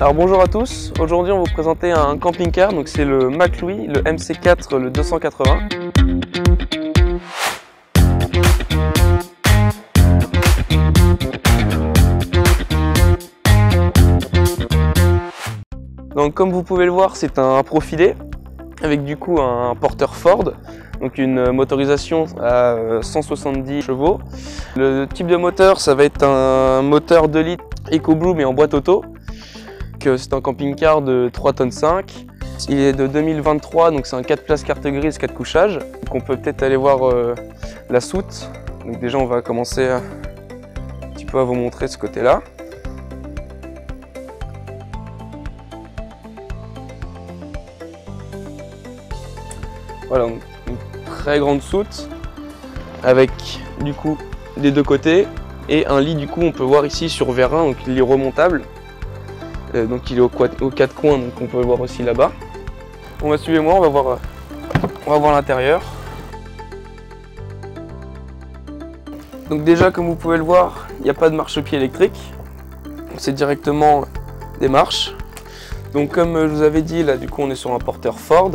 Alors bonjour à tous, aujourd'hui on va vous présenter un camping-car, donc c'est le McLouis, le MC4, le 280. Donc comme vous pouvez le voir, c'est un profilé avec du coup un porteur Ford, donc une motorisation à 170 chevaux. Le type de moteur, ça va être un moteur 2 litres EcoBlue mais en boîte auto. C'est un camping-car de 3,5 tonnes. Il est de 2023, donc c'est un 4 places carte grise, 4 couchages. Donc on peut peut-être aller voir la soute. Donc déjà on va commencer un petit peu à vous montrer ce côté-là. Voilà, donc une très grande soute avec du coup des deux côtés et un lit du coup on peut voir ici sur vérin, donc il est remontable. Donc il est aux quatre coins, donc on peut le voir aussi là-bas. On va suivre moi, on va voir l'intérieur. Donc déjà comme vous pouvez le voir, il n'y a pas de marchepied électrique. C'est directement des marches. Donc comme je vous avais dit, là du coup on est sur un porteur Ford.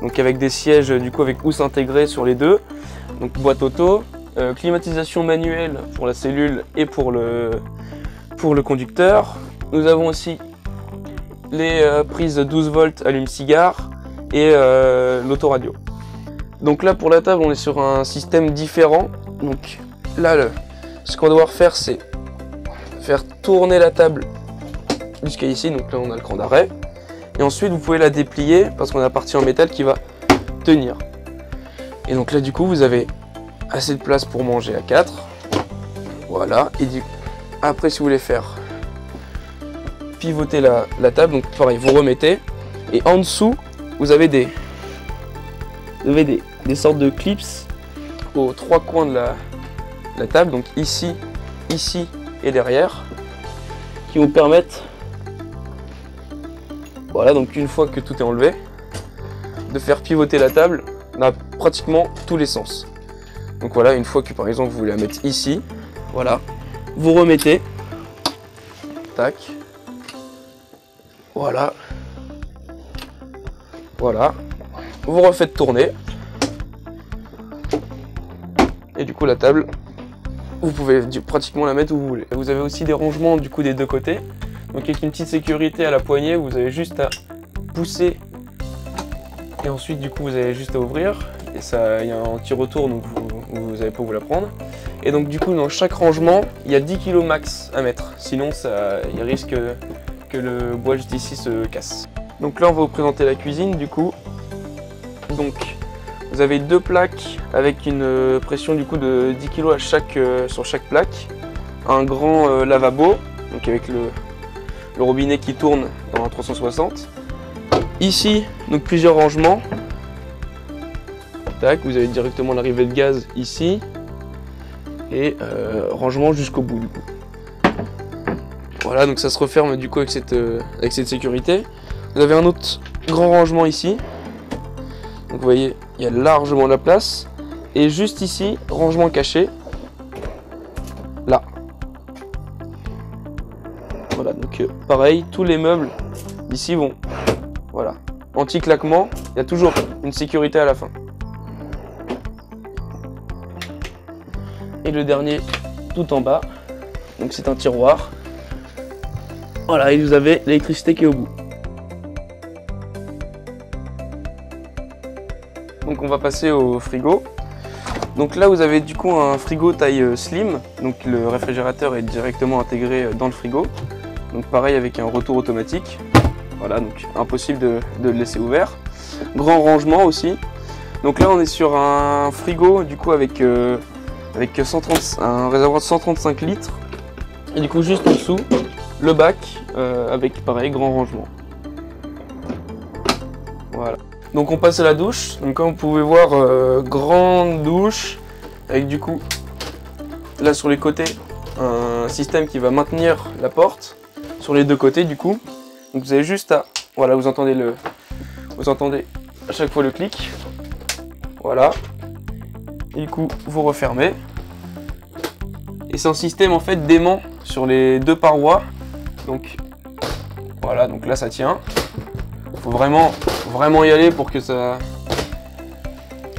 Donc avec des sièges du coup avec housse intégrée sur les deux. Donc boîte auto, climatisation manuelle pour la cellule et pour le conducteur. Nous avons aussi les prises 12 volts allume-cigare et l'autoradio. Donc là pour la table on est sur un système différent. Donc là ce qu'on va devoir faire c'est faire tourner la table jusqu'à ici. Donc là on a le cran d'arrêt. Et ensuite vous pouvez la déplier parce qu'on a la partie en métal qui va tenir. Et donc là du coup vous avez assez de place pour manger à 4. Voilà. Et après si vous voulez faire pivoter la table, donc pareil, vous remettez et en dessous vous avez des sortes de clips aux trois coins de la table, donc ici et derrière, qui vous permettent, voilà, donc une fois que tout est enlevé, de faire pivoter la table dans pratiquement tous les sens. Donc voilà, une fois que par exemple vous voulez la mettre ici, voilà, vous remettez, tac. Voilà, vous refaites tourner et du coup la table, vous pouvez pratiquement la mettre où vous voulez. Vous avez aussi des rangements du coup des deux côtés, donc avec une petite sécurité à la poignée, vous avez juste à pousser et ensuite du coup vous avez juste à ouvrir et ça, il y a un anti-retour donc vous n'avez pas où la prendre. Et donc du coup dans chaque rangement il y a 10 kg max à mettre, sinon il risque que le bois juste ici se casse. Donc là on va vous présenter la cuisine du coup. Donc vous avez deux plaques avec une pression du coup de 10 kg sur chaque plaque. Un grand lavabo, donc avec le robinet qui tourne dans un 360. Ici donc plusieurs rangements. Tac, vous avez directement l'arrivée de gaz ici. Et rangement jusqu'au bout du coup. Voilà, donc ça se referme du coup avec cette sécurité. Vous avez un autre grand rangement ici. Donc vous voyez, il y a largement de la place. Et juste ici, rangement caché. Là. Voilà, donc pareil, tous les meubles ici vont. Voilà. Anti-claquement, il y a toujours une sécurité à la fin. Et le dernier, tout en bas. Donc c'est un tiroir. Voilà, et vous avez l'électricité qui est au bout. Donc on va passer au frigo. Donc là vous avez du coup un frigo taille slim. Donc le réfrigérateur est directement intégré dans le frigo. Donc pareil avec un retour automatique. Voilà, donc impossible de le laisser ouvert. Grand rangement aussi. Donc là on est sur un frigo du coup avec un réservoir de 135 litres. Et du coup juste en dessous, le bac avec pareil grand rangement. Voilà. Donc on passe à la douche. Donc comme vous pouvez voir, grande douche avec du coup là sur les côtés un système qui va maintenir la porte sur les deux côtés du coup. Donc vous avez juste à, voilà, vous entendez à chaque fois le clic. Voilà. Et du coup vous refermez. Et c'est un système en fait d'aimant sur les deux parois. Donc Voilà, donc là ça tient. Faut vraiment y aller pour que ça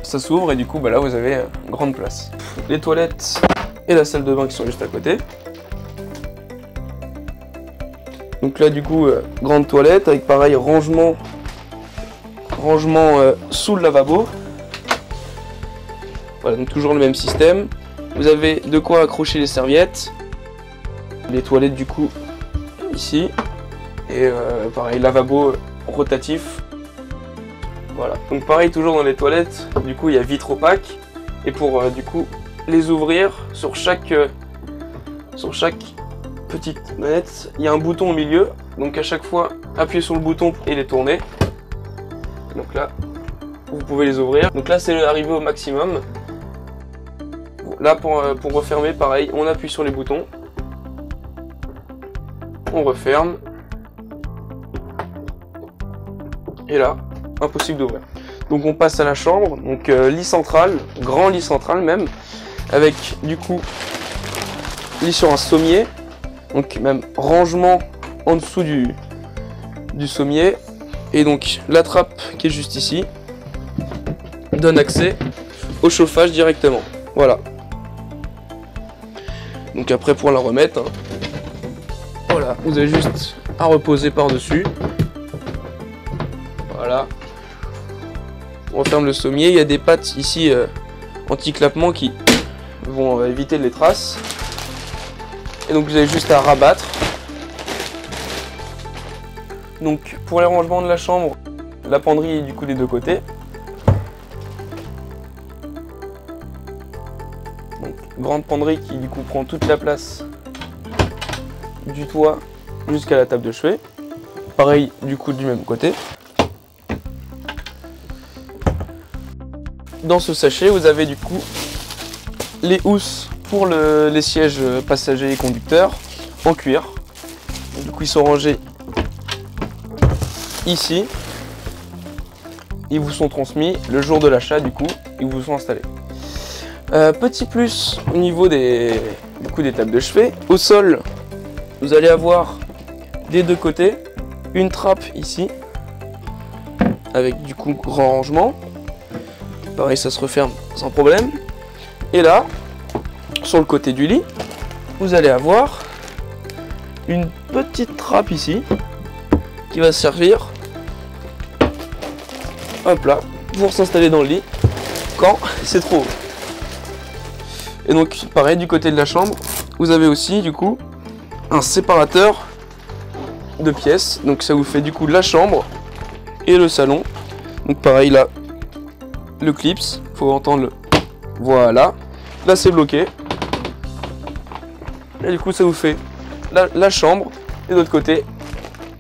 s'ouvre et du coup bah là vous avez grande place. Les toilettes et la salle de bain qui sont juste à côté. Donc là du coup grande toilette avec pareil rangement sous le lavabo. Voilà, donc toujours le même système. Vous avez de quoi accrocher les serviettes. Les toilettes du coup ici. Et pareil, lavabo rotatif. Voilà, donc pareil toujours dans les toilettes, du coup il y a vitre opaque. Et pour du coup les ouvrir sur chaque petite manette, il y a un bouton au milieu. Donc à chaque fois, appuyez sur le bouton et les tourner. Donc là, vous pouvez les ouvrir. Donc là c'est arrivé au maximum. Là pour refermer, pareil, on appuie sur les boutons. On referme. Et là, impossible d'ouvrir. Donc on passe à la chambre, donc lit central, grand lit central même, avec du coup lit sur un sommier, donc même rangement en dessous du sommier, et donc la trappe qui est juste ici donne accès au chauffage directement. Voilà. Donc après pour la remettre, voilà, vous avez juste à reposer par-dessus. Voilà. On referme le sommier. Il y a des pattes ici anti-clapement qui vont éviter les traces. Et donc vous avez juste à rabattre. Donc pour les rangements de la chambre, la penderie est du coup des deux côtés. Donc grande penderie qui du coup prend toute la place du toit jusqu'à la table de chevet. Pareil du coup du même côté. Dans ce sachet, vous avez du coup les housses pour les sièges passagers et conducteurs en cuir. Du coup, ils sont rangés ici. Ils vous sont transmis le jour de l'achat, du coup, ils vous sont installés. Petit plus au niveau des tables de chevet. Au sol, vous allez avoir des deux côtés une trappe ici avec du coup grand rangement. Pareil, ça se referme sans problème. Et là, sur le côté du lit, vous allez avoir une petite trappe ici qui va servir, hop là, pour s'installer dans le lit quand c'est trop haut. Et donc, pareil, du côté de la chambre, vous avez aussi du coup un séparateur de pièces. Donc ça vous fait du coup la chambre et le salon. Donc pareil là. Le clips, faut entendre le... Voilà, là c'est bloqué. Et du coup ça vous fait la chambre et de l'autre côté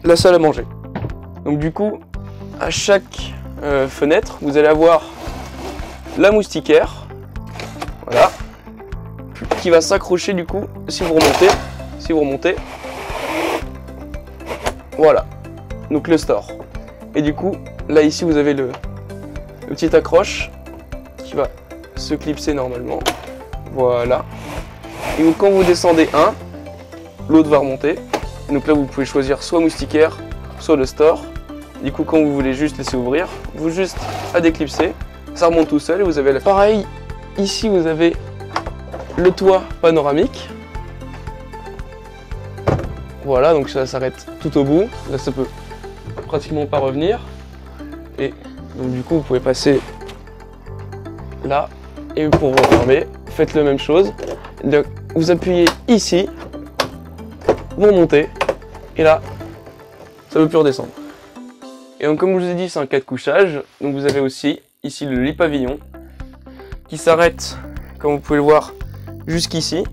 la salle à manger. Donc du coup à chaque fenêtre vous allez avoir la moustiquaire, voilà, qui va s'accrocher du coup si vous remontez, voilà, donc le store. Et du coup là ici vous avez le petit accroche qui va se clipser normalement. Voilà. Et donc quand vous descendez un, l'autre va remonter. Et donc là vous pouvez choisir soit moustiquaire, soit le store. Du coup quand vous voulez juste laisser ouvrir, vous juste à déclipser, ça remonte tout seul et vous avez pareil. Ici vous avez le toit panoramique. Voilà, donc ça s'arrête tout au bout. Là ça peut pratiquement pas revenir. Et donc du coup vous pouvez passer là et pour refermer, faites la même chose. Donc, vous appuyez ici, vous remontez et là ça ne peut plus redescendre. Et donc comme je vous ai dit c'est un cas de couchage. Donc vous avez aussi ici le lit pavillon qui s'arrête comme vous pouvez le voir jusqu'ici.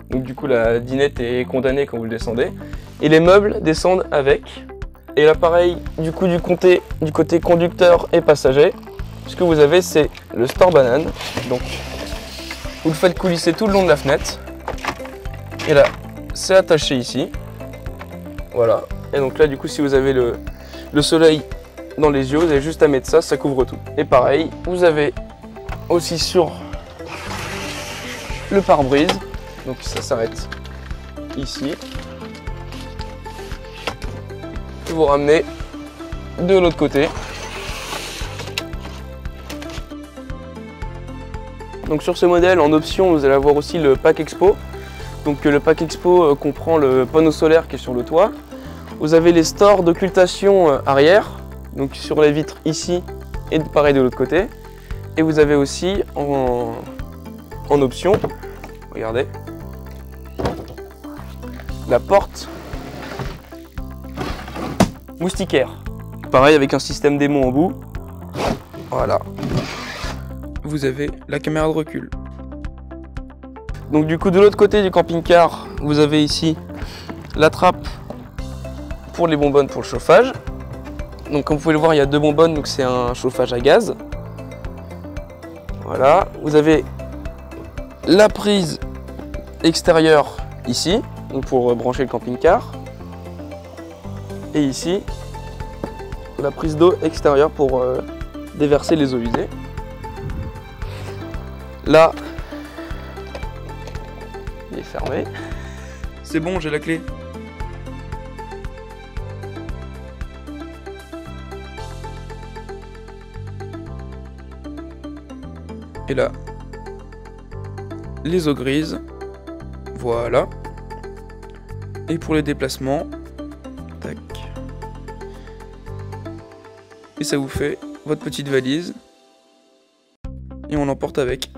Donc du coup la dinette est condamnée quand vous le descendez. Et les meubles descendent avec. Et l'appareil du coup du côté conducteur et passager, ce que vous avez c'est le store banane. Donc vous le faites coulisser tout le long de la fenêtre. Et là c'est attaché ici. Voilà. Et donc là du coup si vous avez le soleil dans les yeux, vous avez juste à mettre ça, ça couvre tout. Et pareil, vous avez aussi sur le pare-brise. Donc ça s'arrête ici. et vous ramenez de l'autre côté. Donc sur ce modèle, en option, vous allez avoir aussi le pack expo. Donc le pack expo comprend le panneau solaire qui est sur le toit. Vous avez les stores d'occultation arrière, donc sur les vitres ici et pareil de l'autre côté. Et vous avez aussi en option, regardez, la porte moustiquaire. Pareil avec un système démon en bout. Voilà. Vous avez la caméra de recul. Donc du coup de l'autre côté du camping-car, vous avez ici la trappe pour les bonbonnes pour le chauffage. Donc comme vous pouvez le voir, il y a 2 bonbonnes, donc c'est un chauffage à gaz. Voilà, vous avez la prise extérieure ici, donc pour brancher le camping-car. Et ici, la prise d'eau extérieure pour déverser les eaux usées. Là, il est fermé. C'est bon, j'ai la clé. Et là, les eaux grises. Voilà. Et pour les déplacements, tac. Et ça vous fait votre petite valise. Et on l'emporte avec.